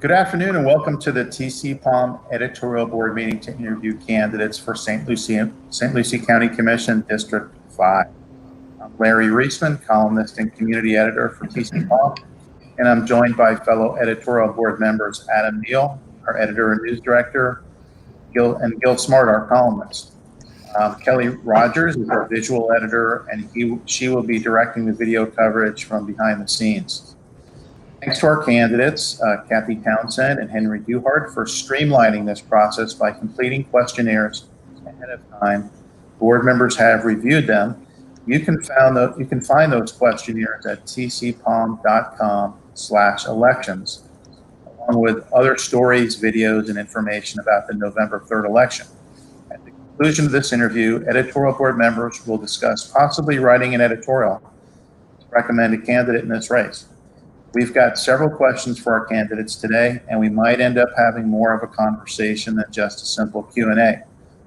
Good afternoon and welcome to the TCPalm Editorial Board meeting to interview candidates for St. Lucie County Commission District 5. I'm Larry Reisman, columnist and community editor for TCPalm, and I'm joined by fellow editorial board members Adam Neal, our editor and news director, Gil Smart, our columnist. Kelly Rogers is our visual editor, and she will be directing the video coverage from behind the scenes. Thanks to our candidates, Cathy, Townsend, and Henry Duhart, for streamlining this process by completing questionnaires ahead of time. Board members have reviewed them. You can find those questionnaires at tcpalm.com/elections, along with other stories, videos, and information about the November 3rd election. At the conclusion of this interview, editorial board members will discuss possibly writing an editorial to recommend a candidate in this race. We've got several questions for our candidates today, and we might end up having more of a conversation than just a simple Q&A.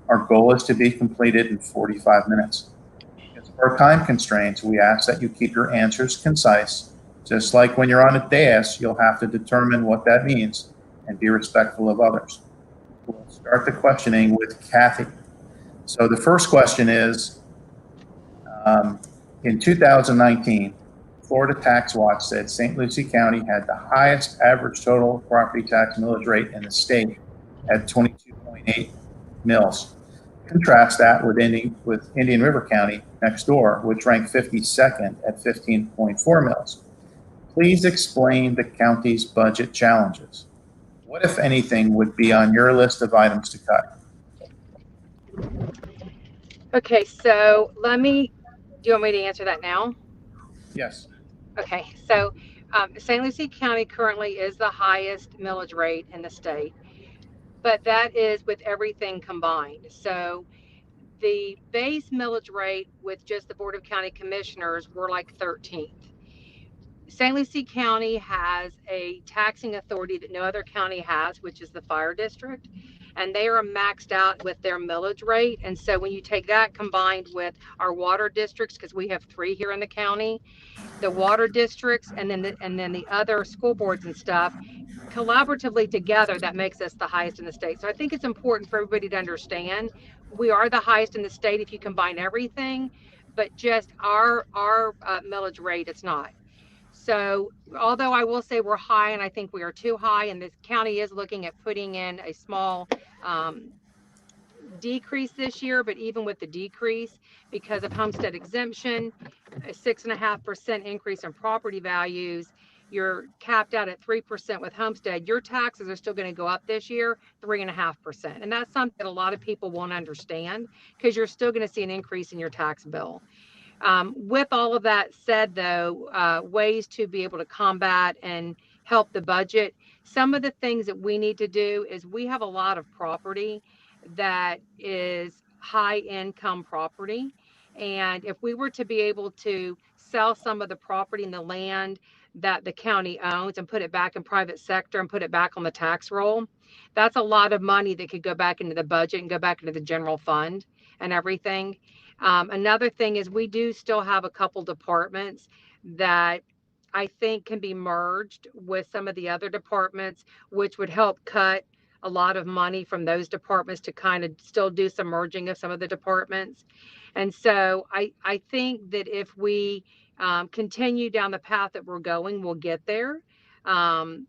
Our goal is to be completed in 45 minutes. Because of our time constraints, we ask that you keep your answers concise. Just like when you're on a dais, you'll have to determine what that means and be respectful of others. We'll start the questioning with Cathy. So the first question is, in 2019, Florida Tax Watch said St. Lucie County had the highest average total property tax millage rate in the state at 22.8 mills. Contrast that with Indian River County next door, which ranked 52nd at 15.4 mills. Please explain the county's budget challenges. What, if anything, would be on your list of items to cut? Okay, so do you want me to answer that now? Yes. Okay, so St. Lucie County currently is the highest millage rate in the state, but that is with everything combined. So the base millage rate with just the Board of County Commissioners, we're like 13th. St. Lucie County has a taxing authority that no other county has, which is the fire district, and they are maxed out with their millage rate. And so when you take that combined with our water districts, because we have 3 here in the county, the water districts and then the other school boards and stuff, collaboratively together, that makes us the highest in the state. So I think it's important for everybody to understand we are the highest in the state if you combine everything, but just our millage rate, it's not. So although I will say we're high, and I think we are too high, and the county is looking at putting in a small decrease this year, but even with the decrease, because of homestead exemption, a 6.5% increase in property values, you're capped out at 3% with homestead. Your taxes are still going to go up this year, 3.5%. And that's something that a lot of people won't understand, because you're still going to see an increase in your tax bill. With all of that said, though, ways to be able to combat and help the budget, some of the things that we need to do is we have a lot of property that is high income property. And if we were to be able to sell some of the property and the land that the county owns and put it back in private sector and put it back on the tax roll, that's a lot of money that could go back into the budget and go back into the general fund and everything. Another thing is we do still have a couple departments that I think can be merged with some of the other departments, which would help cut a lot of money from those departments to kind of still do some merging of some of the departments. And so I think that if we continue down the path that we're going, we'll get there. I'm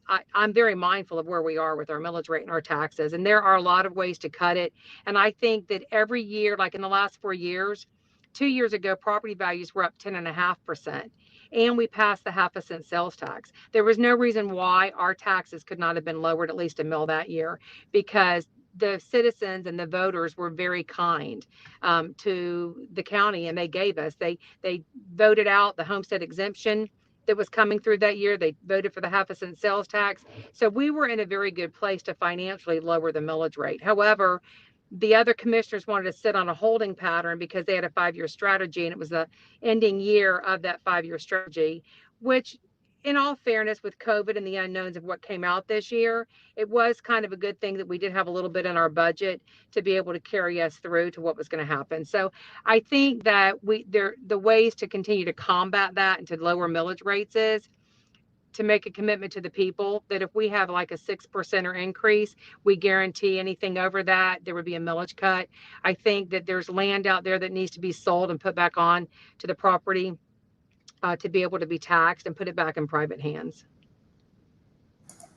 very mindful of where we are with our millage rate and our taxes, and there are a lot of ways to cut it. And I think that every year, like in the last 4 years, 2 years ago, property values were up 10.5%. And we passed the 1/2 cent sales tax. There was no reason why our taxes could not have been lowered at least a mill that year, because the citizens and the voters were very kind to the county, and they voted out the homestead exemption that was coming through that year. They voted for the 1/2 cent sales tax. So we were in a very good place to financially lower the millage rate. However, the other commissioners wanted to sit on a holding pattern because they had a 5-year strategy, and it was the ending year of that 5-year strategy, which, in all fairness, with COVID and the unknowns of what came out this year, it was kind of a good thing that we did have a little bit in our budget to be able to carry us through to what was going to happen. So I think that the ways to continue to combat that and to lower millage rates is to make a commitment to the people that if we have like a 6% increase, we guarantee anything over that, there would be a millage cut. I think that there's land out there that needs to be sold and put back on to the property to be able to be taxed and put it back in private hands.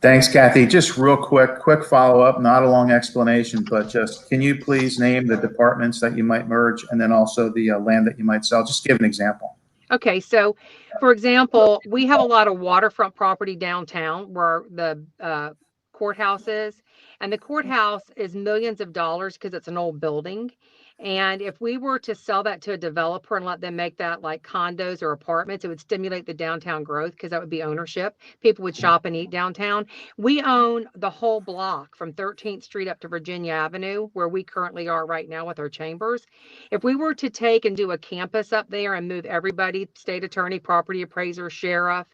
Thanks, Cathy. Just real quick follow-up, not a long explanation, but just can you please name the departments that you might merge and then also the land that you might sell? Just give an example. Okay, so for example, we have a lot of waterfront property downtown where the courthouse is, and the courthouse is millions of dollars because it's an old building. And if we were to sell that to a developer and let them make that like condos or apartments, it would stimulate the downtown growth because that would be ownership. People would shop and eat downtown. We own the whole block from 13th Street up to Virginia Avenue, where we currently are right now with our chambers. If we were to take and do a campus up there and move everybody, state attorney, property appraiser, sheriff,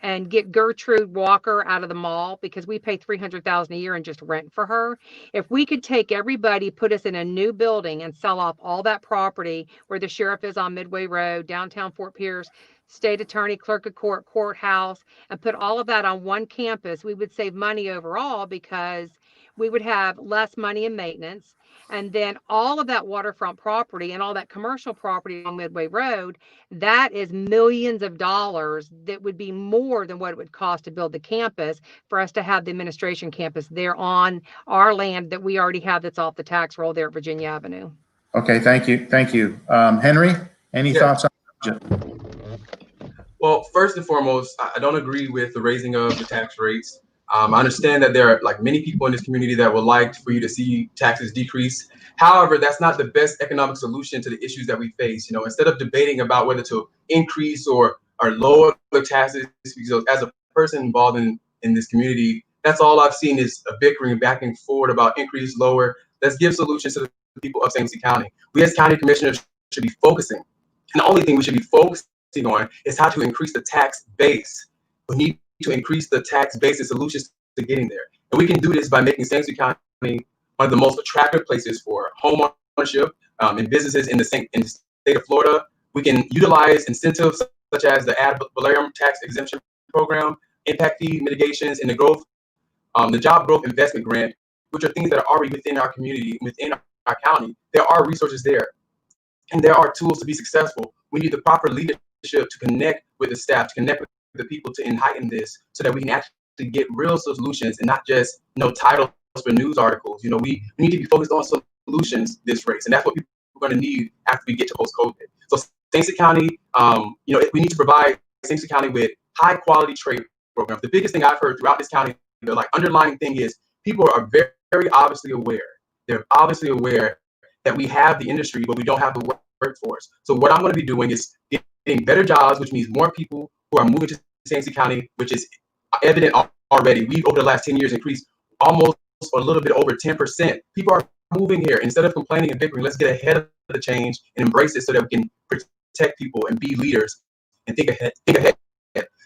and get Gertrude Walker out of the mall because we pay $300,000 a year in just rent for her. If we could take everybody, put us in a new building and sell off all that property where the sheriff is on Midway Road, downtown Fort Pierce, state attorney, clerk of court, courthouse, and put all of that on one campus, we would save money overall because we would have less money in maintenance. And then all of that waterfront property and all that commercial property on Midway Road, that is millions of dollars that would be more than what it would cost to build the campus for us to have the administration campus there on our land that we already have that's off the tax roll there at Virginia Avenue. Okay, thank you. Thank you. Henry, any thoughts on that? Well, first and foremost, I don't agree with the raising of the tax rates. I understand that there are like many people in this community that would like for you to see taxes decrease. However, that's not the best economic solution to the issues that we face. You know, instead of debating about whether to increase or lower the taxes, because as a person involved in this community, that's all I've seen is a bickering back and forward about increase, lower. Let's give solutions to the people of St. Lucie County. We as county commissioners should be focusing. And the only thing we should be focusing on is how to increase the tax base. We need to increase the tax base and solutions to getting there. And we can do this by making St. Lucie County one of the most attractive places for home ownership and businesses in the state of Florida. We can utilize incentives such as the ad valorem tax exemption program, impact fee mitigations, and the job growth investment grant, which are things that are already within our community, within our county. There are resources there, and there are tools to be successful. We need the proper leadership to connect with the staff, to connect with the people to heighten this so that we can actually get real solutions and not just titles for news articles. We need to be focused on solutions this race, and that's what people are going to need after we get to post-COVID. So St. Lucie County, we need to provide St. Lucie County with high quality trade programs. The biggest thing I've heard throughout this county, the underlying thing is people are very, very obviously aware. They're obviously aware that we have the industry, but we don't have the workforce. So what I'm going to be doing is getting better jobs, which means more people who are moving to St. Lucie County, which is evident already. We, over the last 10 years, increased almost a little bit over 10%. People are moving here. Instead of complaining and bickering, let's get ahead of the change and embrace it so that we can protect people and be leaders and think ahead.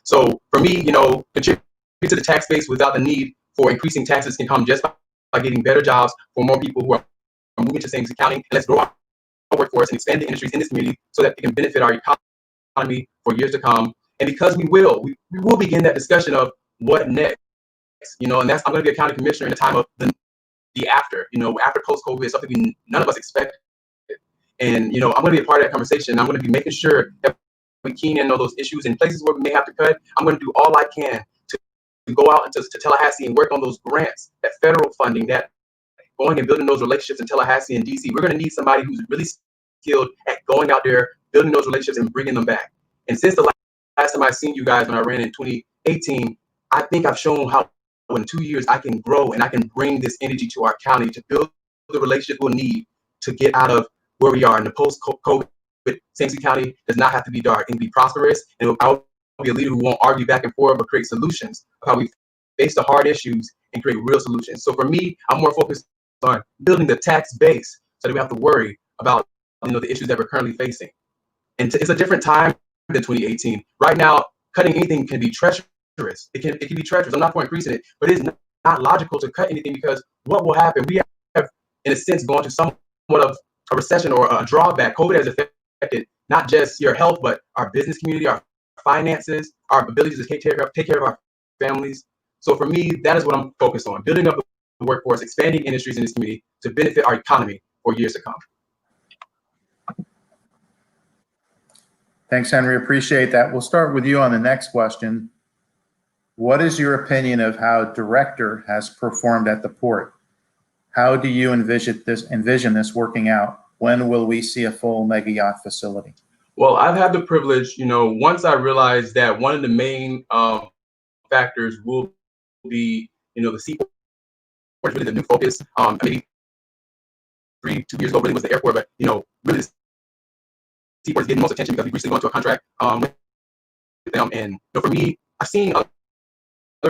So for me, contribute to the tax base without the need for increasing taxes can come just by getting better jobs for more people who are moving to St. Lucie County. And let's grow our workforce and expand the industries in this community so that it can benefit our economy for years to come. And because we will begin that discussion of what next, and I'm going to be a county commissioner in the time of the after, after post-COVID, something none of us expected. And, I'm going to be a part of that conversation. I'm going to be making sure that we keen in on those issues and places where we may have to cut. I'm going to do all I can to go out to Tallahassee and work on those grants, that federal funding, that going and building those relationships in Tallahassee and DC. We're going to need somebody who's really skilled at going out there, building those relationships and bringing them back. And since the last time I've seen you guys when I ran in 2018, I think I've shown how in 2 years I can grow and I can bring this energy to our county to build the relationship we'll need to get out of where we are in the post-COVID. St. Lucie County does not have to be dark. It can be prosperous, and I'll be a leader who won't argue back and forth, but create solutions of how we face the hard issues and create real solutions. So for me, I'm more focused on building the tax base so that we have to worry about the issues that we're currently facing. And it's a different time than 2018. Right now, cutting anything can be treacherous. It can be treacherous. I'm not for increasing it, but it's not logical to cut anything because what will happen? We have, in a sense, gone to somewhat of a recession or a drawback. COVID has affected not just your health, but our business community, our finances, our ability to take care of our families. So for me, that is what I'm focused on, building up the workforce, expanding industries in this community to benefit our economy for years to come. Thanks, Henry. Appreciate that. We'll start with you on the next question. What is your opinion of how Director has performed at the port? How do you envision this working out? When will we see a full mega yacht facility? Well, I've had the privilege, once I realized that one of the main factors will be, the seaport is really the new focus. Maybe 2 years ago really was the airport, but really the seaport is getting most attention because we recently went to a contract with them. And for me, I've seen other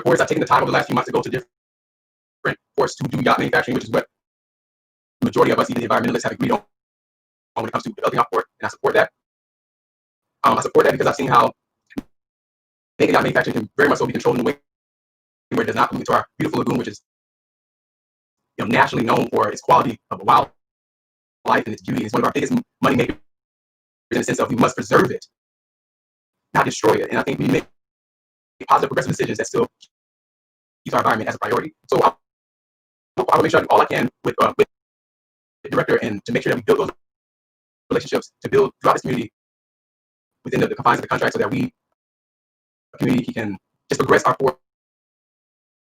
ports. I've taken the time over the last few months to go to different ports to do yacht manufacturing, which is what the majority of us, even the environmentalists, have agreed on when it comes to developing our port, and I support that. I support that because I've seen how mega yacht manufacturing can very much so be controlled in a way where it does not pollute to our beautiful lagoon, which is nationally known for its quality of wildlife and its beauty. It's one of our biggest money makers in the sense of we must preserve it, not destroy it. And I think we make positive, progressive decisions that still keeps our environment as a priority. So I will make sure I do all I can with the Director and to make sure that we build those relationships to build throughout this community within the confines of the contract so that we, a community, can just progress our port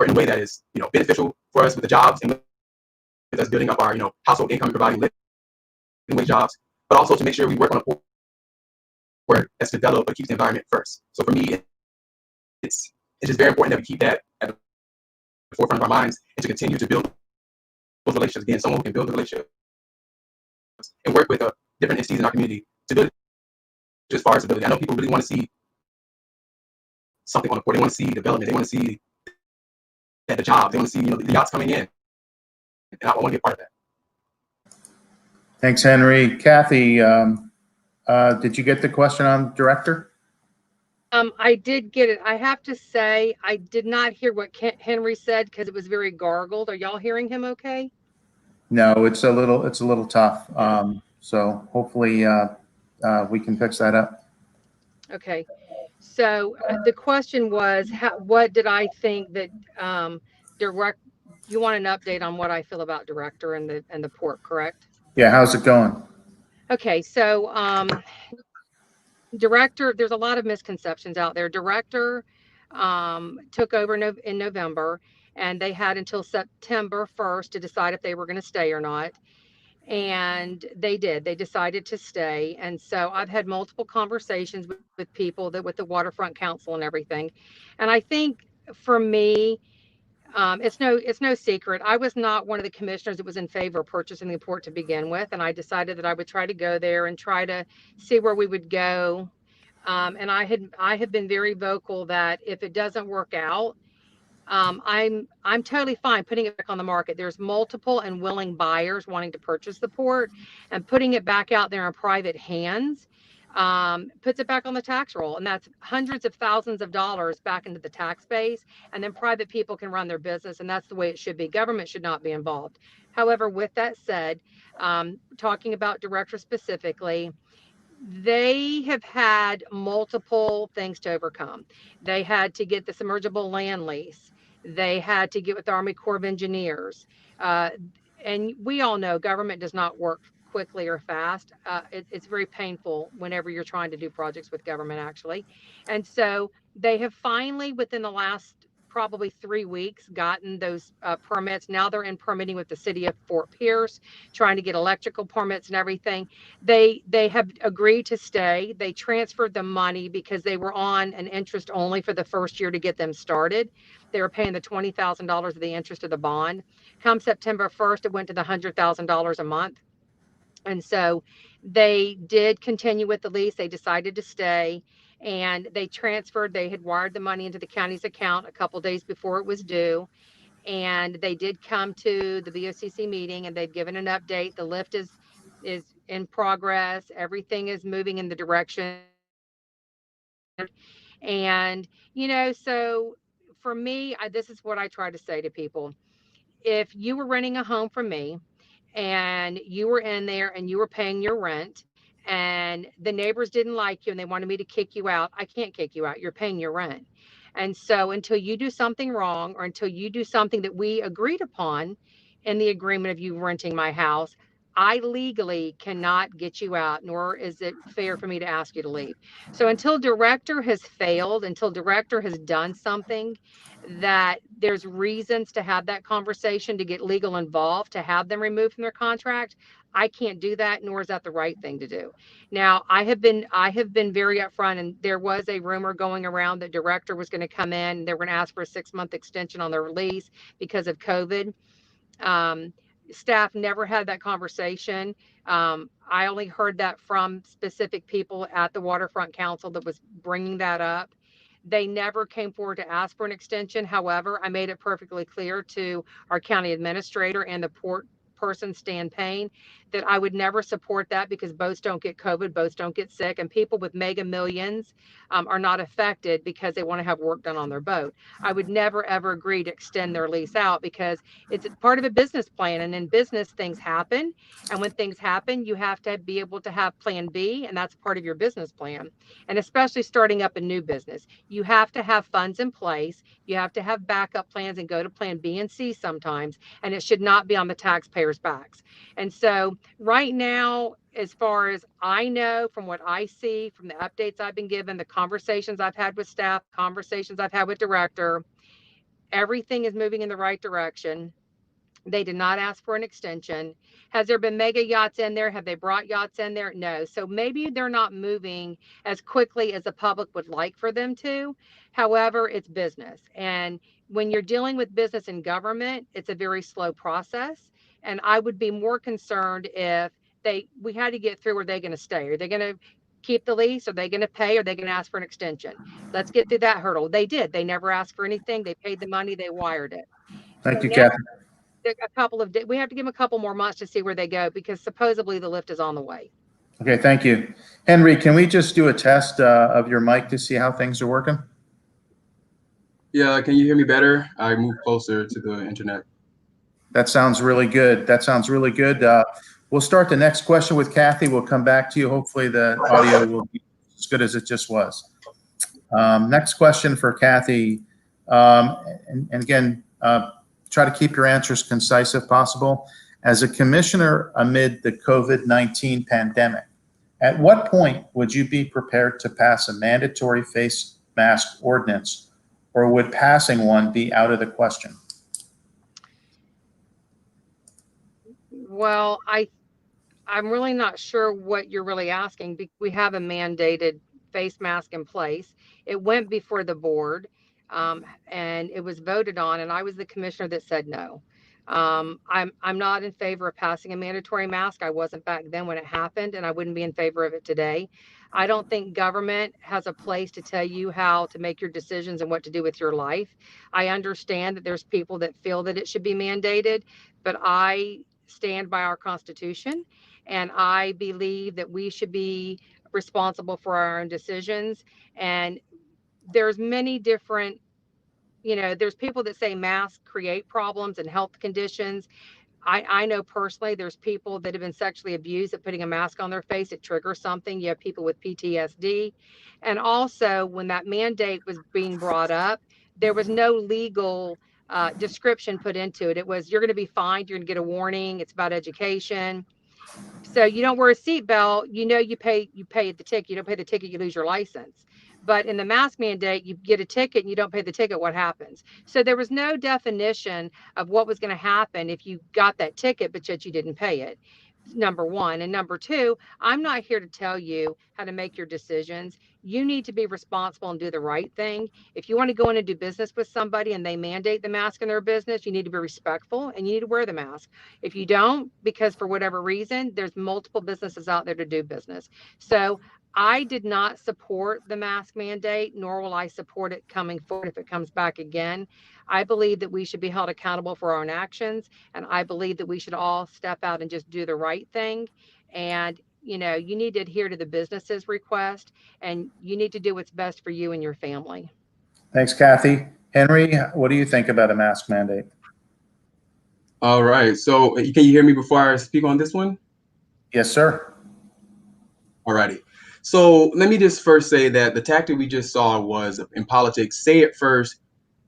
in a way that is beneficial for us with the jobs and with us building up our household income and providing living wage jobs, but also to make sure we work on a port that's developed but keeps the environment first. So for me, it's just very important that we keep that at the forefront of our minds and to continue to build those relationships. Again, someone who can build the relationship and work with different entities in our community to build it as far as ability. I know people really want to see something on the port. They want to see development. They want to see that the jobs. They want to see the yachts coming in, and I want to be a part of that. Thanks, Henry. Cathy, did you get the question on Director? I did get it. I have to say, I did not hear what Henry said because it was very gargled. Are y'all hearing him okay? No, it's a little tough. So hopefully we can fix that up. Okay. So the question was, what did I think that you want an update on what I feel about Director and the port, correct? Yeah, how's it going? Okay, so Director, there's a lot of misconceptions out there. Director took over in November, and they had until September 1st to decide if they were going to stay or not. And they did. They decided to stay. And so I've had multiple conversations with people with the Waterfront Council and everything. And I think for me, it's no secret. I was not one of the commissioners that was in favor of purchasing the port to begin with. And I decided that I would try to go there and try to see where we would go. And I have been very vocal that if it doesn't work out, I'm totally fine putting it back on the market. There's multiple and willing buyers wanting to purchase the port, and putting it back out there in private hands puts it back on the tax roll, and that's hundreds of thousands of dollars back into the tax base, and then private people can run their business, and that's the way it should be. Government should not be involved. However, with that said, talking about Director specifically, they have had multiple things to overcome. They had to get the submergible land lease. They had to get with the Army Corps of Engineers. And we all know government does not work quickly or fast. It's very painful whenever you're trying to do projects with government, actually. And so they have finally, within the last probably 3 weeks, gotten those permits. Now they're in permitting with the city of Fort Pierce, trying to get electrical permits and everything. They have agreed to stay. They transferred the money because they were on an interest only for the first year to get them started. They were paying the $20,000 of the interest of the bond. Come September 1st, it went to the $100,000 a month. And so they did continue with the lease. They decided to stay, and they transferred. They had wired the money into the county's account a couple days before it was due. And they did come to the BOCC meeting, and they've given an update. The lift is in progress. Everything is moving in the direction. And, so for me, this is what I try to say to people. If you were renting a home from me and you were in there and you were paying your rent and the neighbors didn't like you and they wanted me to kick you out, I can't kick you out. You're paying your rent. And so until you do something wrong, or until you do something that we agreed upon in the agreement of you renting my house, I legally cannot get you out, nor is it fair for me to ask you to leave. So until director has failed, until director has done something that there's reasons to have that conversation, to get legal involved, to have them removed from their contract, I can't do that, nor is that the right thing to do. Now, I have been very upfront, and there was a rumor going around that director was going to come in and they were going to ask for a 6-month extension on their lease because of COVID. Um, Staff never had that conversation. I only heard that from specific people at the Waterfront Council that was bringing that up. They never came forward to ask for an extension. However, I made it perfectly clear to our county administrator and the port person, Stan Payne, that I would never support that, because boats don't get COVID, boats don't get sick, and people with mega millions are not affected because they want to have work done on their boat. I would never, ever agree to extend their lease out, because it's part of a business plan, and in business things happen. And when things happen, you have to be able to have plan B, and that's part of your business plan. And especially starting up a new business, you have to have funds in place. You have to have backup plans and go to plan B and C sometimes, and it should not be on the taxpayers' backs. And so right now, as far as I know, from what I see, from the updates I've been given, the conversations I've had with staff, conversations I've had with director, everything is moving in the right direction. They did not ask for an extension. Has there been mega yachts in there? Have they brought yachts in there? No. So maybe they're not moving as quickly as the public would like for them to. However, it's business. And when you're dealing with business and government, it's a very slow process. And I would be more concerned if we had to get through, are they going to stay? Are they going to keep the lease? Are they going to pay? Are they going to ask for an extension? Let's get through that hurdle. They did. They never asked for anything. They paid the money. They wired it. Thank So you, now Cathy. we have to give them a couple more months to see where they go, because supposedly the lift is on the way. Okay, thank you. Henry, can we just do a test of your mic to see how things are working? Yeah, can you hear me better? I moved closer to the internet. That sounds really good. That sounds really good. We'll start the next question with Cathy. We'll come back to you. Hopefully the audio will be as good as it just was. Next question for Cathy. And again, try to keep your answers concise if possible. As a commissioner amid the COVID-19 pandemic, at what point would you be prepared to pass a mandatory face mask ordinance, or would passing one be out of the question? Well, I'm really not sure what you're really asking. We have a mandated face mask in place. It went before the board, and it was voted on, and I was the commissioner that said no. I'm not in favor of passing a mandatory mask. I wasn't back then when it happened, and I wouldn't be in favor of it today. I don't think government has a place to tell you how to make your decisions and what to do with your life. I understand that there's people that feel that it should be mandated, but I stand by our Constitution, and I believe that we should be responsible for our own decisions. And there's many different, there's people that say masks create problems and health conditions. I know personally there's people that have been sexually abused at putting a mask on their face. It triggers something. You have people with PTSD. And also, when that mandate was being brought up, there was no legal description put into it. It was, you're going to be fined, you're going to get a warning, it's about education. So you don't wear a seatbelt, you pay the ticket. You don't pay the ticket, you lose your license. But in the mask mandate, you get a ticket and you don't pay the ticket, what happens? So there was no definition of what was going to happen if you got that ticket, but yet you didn't pay it. Number one. And number two, I'm not here to tell you how to make your decisions. You need to be responsible and do the right thing. If you want to go in and do business with somebody and they mandate the mask in their business, you need to be respectful and you need to wear the mask. If you don't, because for whatever reason, there's multiple businesses out there to do business. So I did not support the mask mandate, nor will I support it coming forward if it comes back again. I believe that we should be held accountable for our own actions, and I believe that we should all step out and just do the right thing. And you need to adhere to the business's request, and you need to do what's best for you and your family. Thanks, Cathy. Henry, what do you think about a mask mandate? All right. So can you hear me before I speak on this one? Yes, sir. All righty. So let me just first say that the tactic we just saw was in politics, say it first,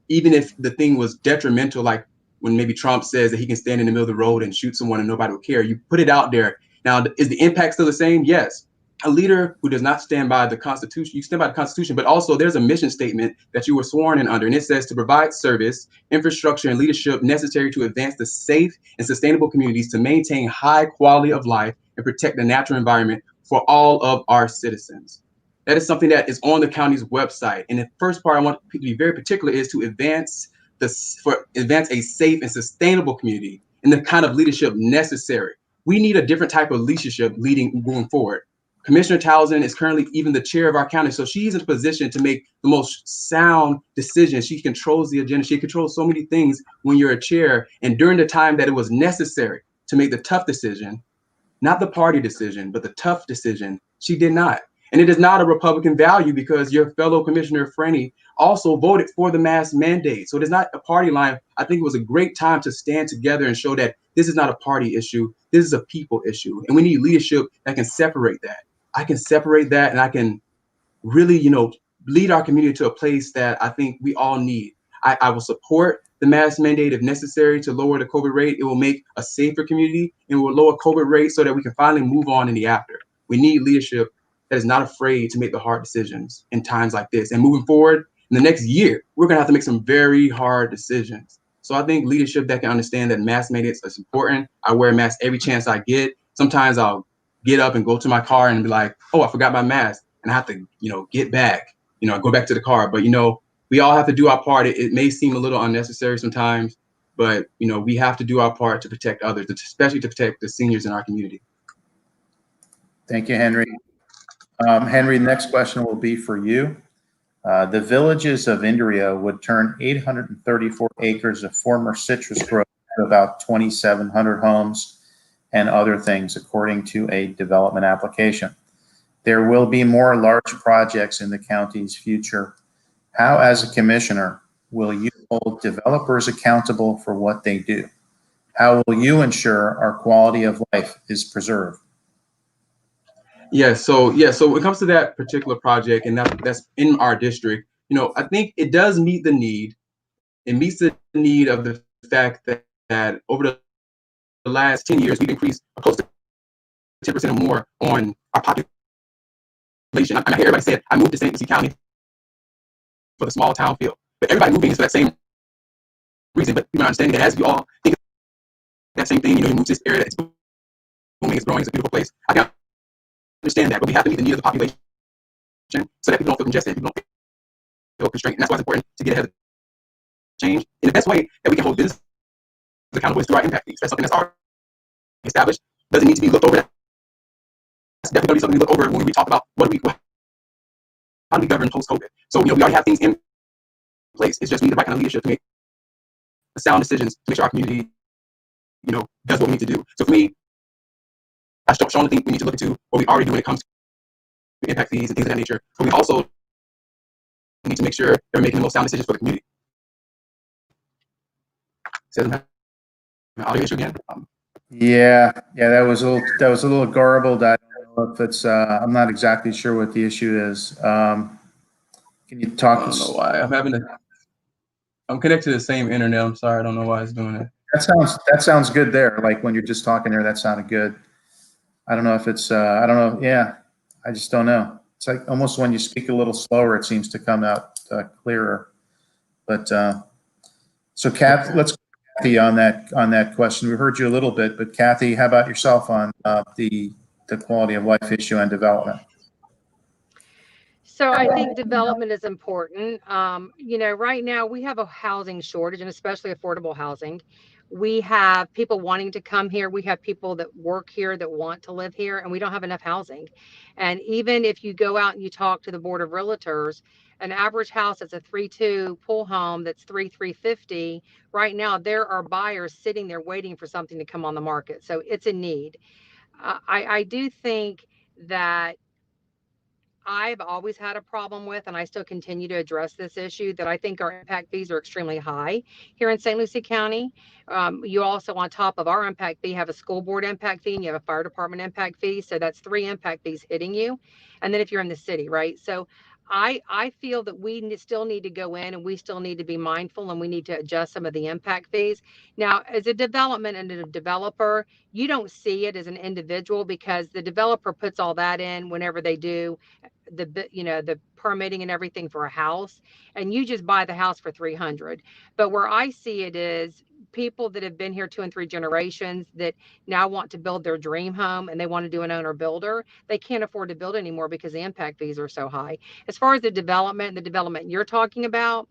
even if the thing was detrimental, like when maybe Trump says that he can stand in the middle of the road and shoot someone and nobody will care. You put it out there. Now, is the impact still the same? Yes. A leader who does not stand by the Constitution, you stand by the Constitution, but also there's a mission statement that you were sworn in under, and it says to provide service, infrastructure, and leadership necessary to advance the safe and sustainable communities, to maintain high quality of life and protect the natural environment for all of our citizens. That is something that is on the county's website. And the first part I want to be very particular is to advance a safe and sustainable community and the kind of leadership necessary. We need a different type of leadership leading going forward. Commissioner Townsend is currently even the chair of our county, so she's in a position to make the most sound decisions. She controls the agenda. She controls so many things when you're a chair. And during the time that it was necessary to make the tough decision, not the party decision, but the tough decision, she did not. And it is not a Republican value, because your fellow Commissioner Franny also voted for the mask mandate. So it is not a party line. I think it was a great time to stand together and show that this is not a party issue. This is a people issue. And we need leadership that can separate that. I can separate that, and I can really, lead our community to a place that I think we all need. I will support the mask mandate if necessary to lower the COVID rate. It will make a safer community, and will lower COVID rate so that we can finally move on in the after. We need leadership that is not afraid to make the hard decisions in times like this. And moving forward in the next year, we're gonna have to make some very hard decisions. So I think leadership that can understand that mask mandates is important. I wear a mask every chance I get. Sometimes I'll get up and go to my car and be like, oh, I forgot my mask. And I have to, get back, go back to the car. But, we all have to do our part. It may seem a little unnecessary sometimes, but, we have to do our part to protect others, especially to protect the seniors in our community. Thank you, Henry. Henry, the next question will be for you. The villages of India would turn 834 acres of former citrus grove to about 2,700 homes and other things, according to a development application. There will be more large projects in the county's future. How, as a commissioner, will you hold developers accountable for what they do? How will you ensure our quality of life is preserved? So when it comes to that particular project, and that's in our district, I think it does meet the need. It meets the need of the fact that over the last 10 years, we've increased close to 10% or more on our population. I hear everybody say, I moved to St. Lucie County for the small town feel, but everybody moving is for that same reason. But understanding that as we all think of that same thing, you move to this area that's booming, it's growing, it's a beautiful place. I can understand that, but we have to meet the need of the population so that people don't feel congested, people don't feel constrained. And that's why it's important to get ahead of change. And the best way that we can hold business accountable is through our impact fees. That's something that's already established. Doesn't need to be looked over. That's definitely going to be something we look over when we talk about how do we govern post-COVID. So, we already have things in place. It's just we need the right kind of leadership to make sound decisions to make sure our community, does what we need to do. So for me, I strongly think we need to look into what we already do when it comes to impact fees and things of that nature. But we also need to make sure that we're making the most sound decisions for the community. Audio issue again. Yeah, that was a little garbled. I don't know if it's. I'm not exactly sure what the issue is. Can you talk? I don't know why I'm connected to the same internet. I'm sorry, I don't know why it's doing it. That sounds good there. Like when you're just talking there, that sounded good. I don't know if it's. I don't know. Yeah, I just don't know. It's like almost when you speak a little slower, it seems to come out clearer. But so, Cathy, let's. Cathy, on that question, we heard you a little bit, but Cathy, how about yourself on the quality of life issue and development? So I think development is important. Right now we have a housing shortage, and especially affordable housing. We have people wanting to come here. We have people that work here that want to live here, and we don't have enough housing. And even if you go out and you talk to the Board of Realtors, an average house that's a 3.2 pool home that's $3,350. Right now, there are buyers sitting there waiting for something to come on the market. So it's a need. I do think that I've always had a problem with, and I still continue to address this issue, that I think our impact fees are extremely high here in St. Lucie County. You also, on top of our impact fee, have a school board impact fee and you have a fire department impact fee. So that's 3 impact fees hitting you. And then if you're in the city, right? So I feel that we still need to go in and we still need to be mindful and we need to adjust some of the impact fees. Now, as a development and a developer, you don't see it as an individual because the developer puts all that in whenever they do the permitting and everything for a house, and you just buy the house for 300. But where I see it is people that have been here 2 and 3 generations that now want to build their dream home and they want to do an owner builder, they can't afford to build anymore because the impact fees are so high. As far as the development you're talking about,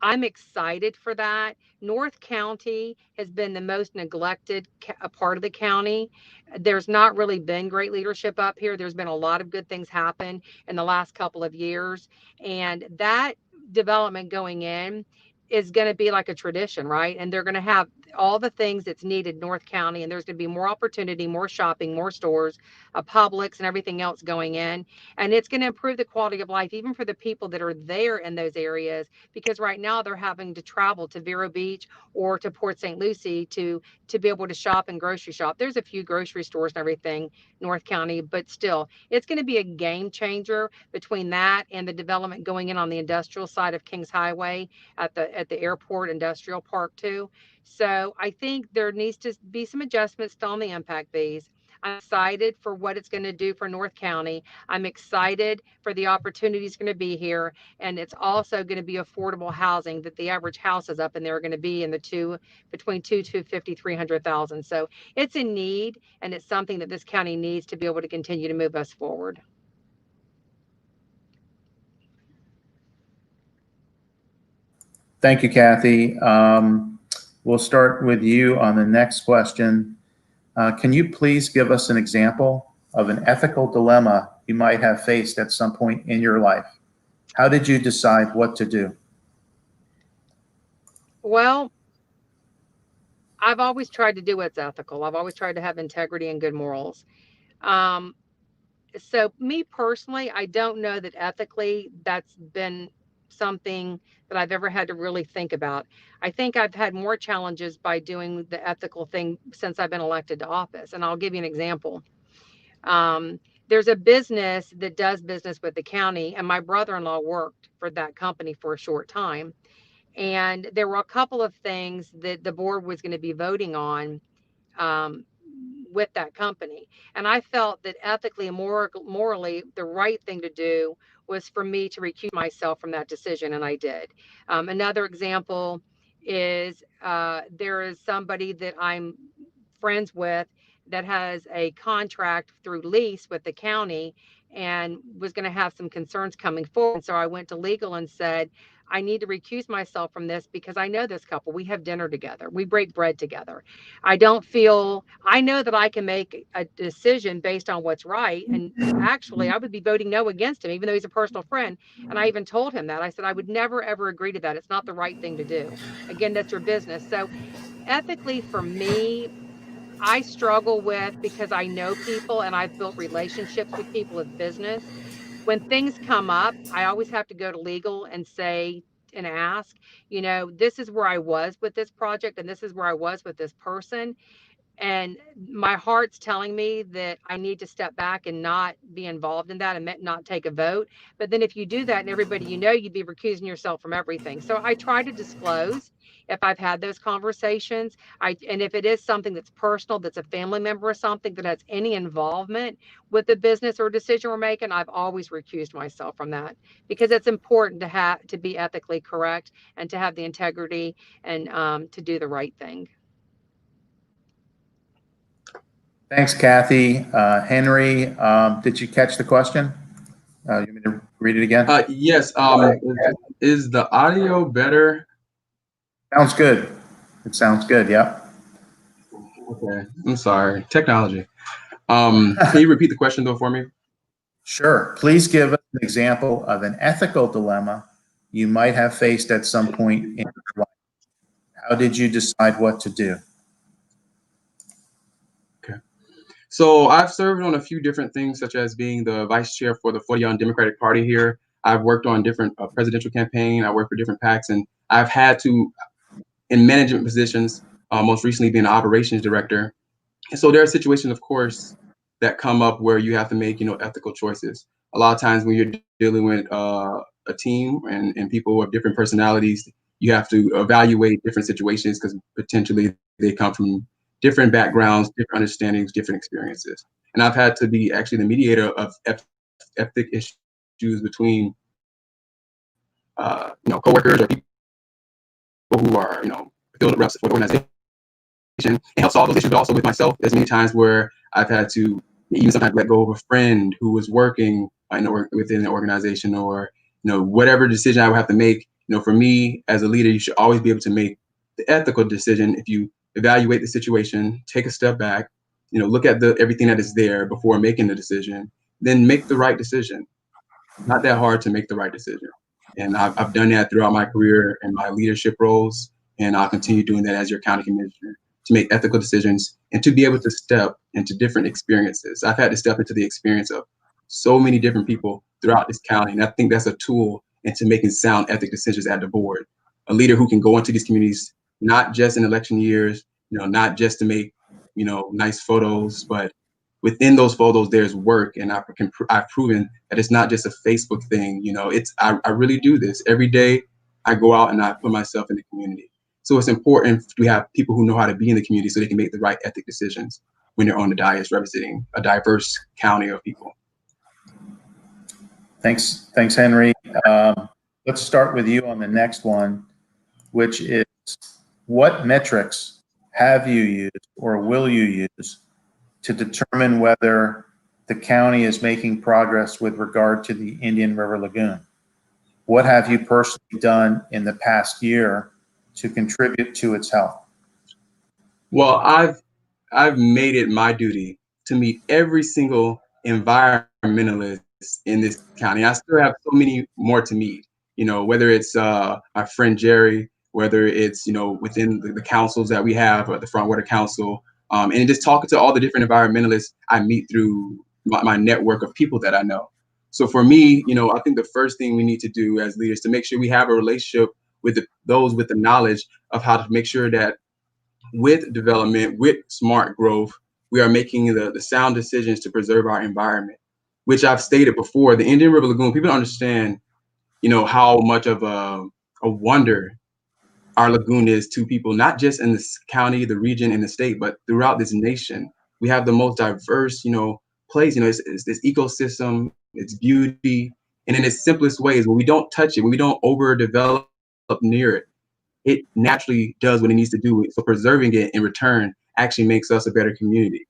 I'm excited for that. North County has been the most neglected part of the county. There's not really been great leadership up here. There's been a lot of good things happen in the last couple of years. And that development going in is going to be like a tradition, right? And they're going to have all the things that's needed in North County. And there's going to be more opportunity, more shopping, more stores, Publix and everything else going in. And it's going to improve the quality of life, even for the people that are there in those areas, because right now they're having to travel to Vero Beach or to Port St. Lucie to be able to shop and grocery shop. There's a few grocery stores and everything, North County, but still, it's going to be a game changer between that and the development going in on the industrial side of Kings Highway at the airport industrial park too. So I think there needs to be some adjustments still on the impact fees. I'm excited for what it's going to do for North County. I'm excited for the opportunities going to be here. And it's also going to be affordable housing that the average houses up in there are going to be in between 250, 300,000. So it's a need, and it's something that this county needs to be able to continue to move us forward. Thank you, Cathy. We'll start with you on the next question. Can you please give us an example of an ethical dilemma you might have faced at some point in your life? How did you decide what to do? Well, I've always tried to do what's ethical. I've always tried to have integrity and good morals. So me personally, I don't know that ethically that's been something that I've ever had to really think about. I think I've had more challenges by doing the ethical thing since I've been elected to office. And I'll give you an example. There's a business that does business with the county, and my brother-in-law worked for that company for a short time. And there were a couple of things that the board was going to be voting on with that company. And I felt that ethically and morally, the right thing to do was for me to recuse myself from that decision, and I did. Another example is there is somebody that I'm friends with that has a contract through lease with the county and was going to have some concerns coming forward. So I went to legal and said, I need to recuse myself from this because I know this couple. We have dinner together. We break bread together. I know that I can make a decision based on what's right. And actually, I would be voting no against him, even though he's a personal friend. And I even told him that. I said, I would never, ever agree to that. It's not the right thing to do. Again, that's your business. So ethically, for me, I struggle with, because I know people and I've built relationships with people with business. When things come up, I always have to go to legal and say and ask, this is where I was with this project and this is where I was with this person. And my heart's telling me that I need to step back and not be involved in that and not take a vote. But then if you do that and everybody, you'd be recusing yourself from everything. So I try to disclose if I've had those conversations. And if it is something that's personal, that's a family member or something that has any involvement with the business or decision we're making, I've always recused myself from that, because it's important to be ethically correct and to have the integrity and to do the right thing. Thanks, Cathy. Henry, did you catch the question? You want me to read it again? Yes. Is the audio better? Sounds good. It sounds good. Yep. Okay. I'm sorry. Technology. Can you repeat the question though for me? Sure. Please give us an example of an ethical dilemma you might have faced at some point in your life. How did you decide what to do? Okay. So I've served on a few different things, such as being the vice chair for the 40 Young Democratic Party here. I've worked on different presidential campaign. I work for different PACs, and I've had to, in management positions, most recently being an operations director. And so there are situations, of course, that come up where you have to make, ethical choices. A lot of times when you're dealing with a team and people of different personalities, you have to evaluate different situations because potentially they come from different backgrounds, different understandings, different experiences. And I've had to be actually the mediator of ethic issues between, coworkers or people who are, field reps for the organization, and help solve those issues. But also with myself, there's many times where I've had to even sometimes let go of a friend who was working within the organization, or whatever decision I would have to make. For me as a leader, you should always be able to make the ethical decision. If you evaluate the situation, take a step back, look at everything that is there before making the decision, then make the right decision. Not that hard to make the right decision. And I've done that throughout my career and my leadership roles, and I'll continue doing that as your county commissioner, to make ethical decisions and to be able to step into different experiences. I've had to step into the experience of so many different people throughout this county, and I think that's a tool into making sound ethic decisions at the board. A leader who can go into these communities, not just in election years, not just to make, nice photos, but within those photos, there's work, and I've proven that it's not just a Facebook thing. I really do this every day. I go out and I put myself in the community. So it's important we have people who know how to be in the community so they can make the right ethic decisions when they're on the dais representing a diverse county of people. Thanks, Henry. Let's start with you on the next one, which is, what metrics have you used or will you use to determine whether the county is making progress with regard to the Indian River Lagoon? What have you personally done in the past year to contribute to its health? Well, I've made it my duty to meet every single environmentalist in this county. I still have so many more to meet, whether it's my friend Jerry, whether it's, within the councils that we have, or the Frontwater Council, and just talking to all the different environmentalists I meet through my network of people that I know. So for me, I think the first thing we need to do as leaders to make sure we have a relationship with those with the knowledge of how to make sure that with development, with smart growth, we are making the sound decisions to preserve our environment, which I've stated before. The Indian River Lagoon, people don't understand, how much of a wonder our lagoon is to people, not just in this county, the region, and the state, but throughout this nation. We have the most diverse, place. It's this ecosystem, its beauty, and in its simplest ways, when we don't touch it, when we don't overdevelop near it, it naturally does what it needs to do. So preserving it in return actually makes us a better community.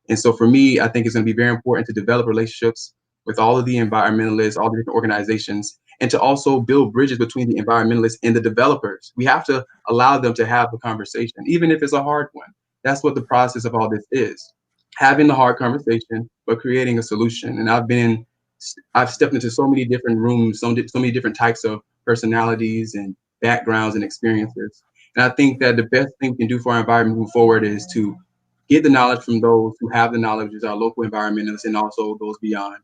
And so for me, I think it's going to be very important to develop relationships with all of the environmentalists, all the different organizations, and to also build bridges between the environmentalists and the developers. We have to allow them to have the conversation, even if it's a hard one. That's what the process of all this is. Having the hard conversation, but creating a solution. And I've stepped into so many different rooms, so many different types of personalities and backgrounds and experiences. And I think that the best thing we can do for our environment moving forward is to get the knowledge from those who have the knowledge, as our local environmentalists and also those beyond,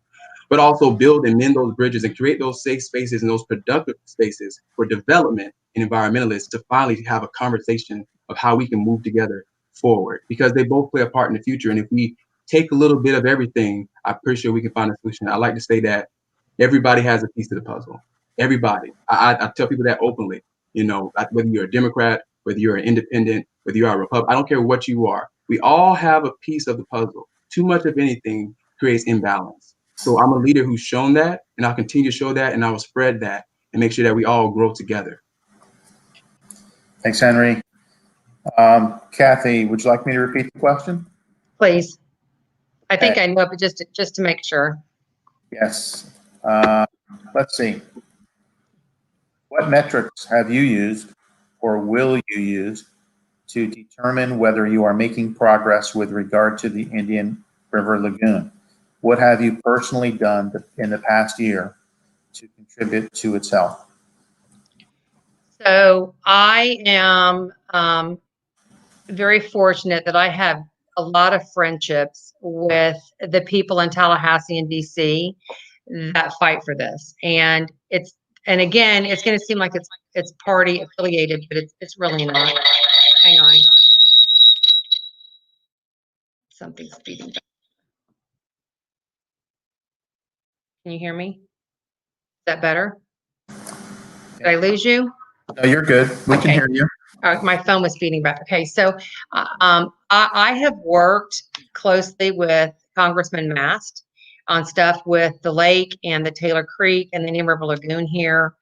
but also build and mend those bridges and create those safe spaces and those productive spaces for development and environmentalists to finally have a conversation of how we can move together forward, because they both play a part in the future. And if we take a little bit of everything, I'm pretty sure we can find a solution. I like to say that everybody has a piece of the puzzle. Everybody. I tell people that openly, whether you're a Democrat, whether you're an independent, whether you are a Republican, I don't care what you are. We all have a piece of the puzzle. Too much of anything creates imbalance. So I'm a leader who's shown that, and I'll continue to show that, and I will spread that and make sure that we all grow together. Thanks, Henry. Cathy, would you like me to repeat the question? Please. I think I know, but just to make sure. Yes. Let's see. What metrics have you used or will you use to determine whether you are making progress with regard to the Indian River Lagoon? What have you personally done in the past year to contribute to its health? So I am very fortunate that I have a lot of friendships with the people in Tallahassee and DC that fight for this. And again, it's going to seem like it's party affiliated, but it's really not. Hang on. Something's speeding up. Can you hear me? Is that better? Did I lose you? No, you're good. We can hear you. My phone was speeding back. Okay, so I have worked closely with Congressman Mast on stuff with the lake and the Taylor Creek and the Indian River Lagoon here.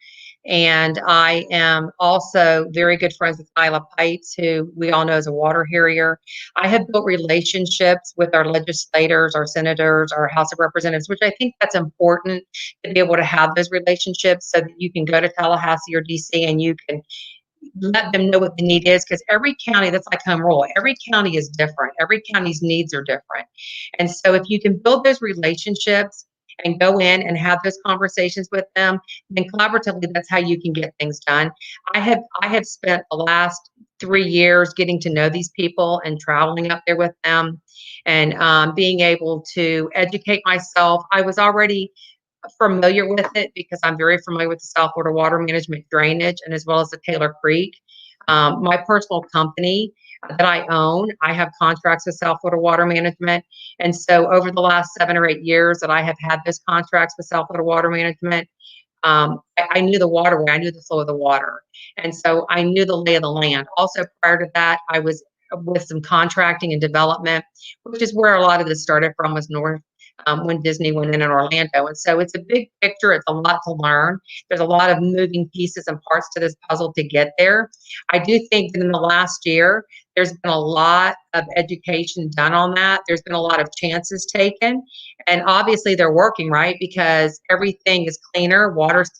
And I am also very good friends with Isla Pites, who we all know is a water harrier. I have built relationships with our legislators, our senators, our House of Representatives, which I think that's important to be able to have those relationships so that you can go to Tallahassee or DC and you can let them know what the need is, because every county, that's like home rule, every county is different. Every county's needs are different. And so if you can build those relationships and go in and have those conversations with them, then collaboratively, that's how you can get things done. I have spent the last 3 years getting to know these people and traveling up there with them and being able to educate myself. I was already familiar with it because I'm very familiar with the South Florida Water Management drainage and as well as the Taylor Creek. My personal company that I own, I have contracts with South Florida Water Management. And so over the last 7 or 8 years that I have had those contracts with South Florida Water Management, I knew the waterway, I knew the flow of the water. And so I knew the lay of the land. Also prior to that, I was with some contracting and development, which is where a lot of this started from, was north. When Disney went in Orlando. And so it's a big picture. It's a lot to learn. There's a lot of moving pieces and parts to this puzzle to get there. I do think that in the last year, there's been a lot of education done on that. There's been a lot of chances taken. And obviously they're working, right? Because everything is cleaner, water's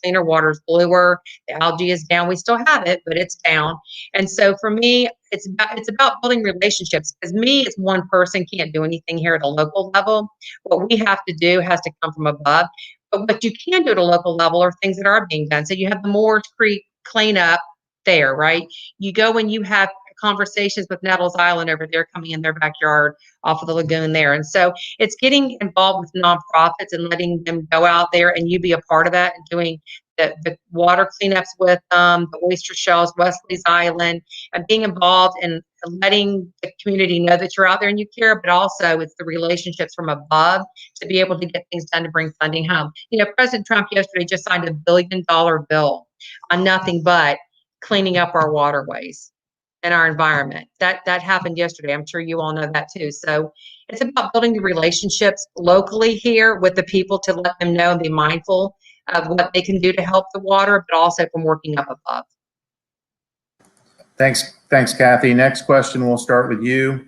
bluer, the algae is down. We still have it, but it's down. And so for me, it's about building relationships, because me as one person can't do anything here at a local level. What we have to do has to come from above. But what you can do at a local level are things that are being done. So you have the Moores Creek cleanup there, right? You go and you have conversations with Nettles Island over there coming in their backyard off of the lagoon there. And so it's getting involved with nonprofits and letting them go out there and you be a part of that and doing the water cleanups with them, the oyster shells, Wesley's Island, and being involved and letting the community know that you're out there and you care, but also it's the relationships from above to be able to get things done to bring funding home. You know, President Trump yesterday just signed $1 billion bill on nothing but cleaning up our waterways and our environment. That happened yesterday. I'm sure you all know that too. So it's about building the relationships locally here with the people to let them know and be mindful of what they can do to help the water, but also from working up above. Thanks, Cathy. Next question, we'll start with you.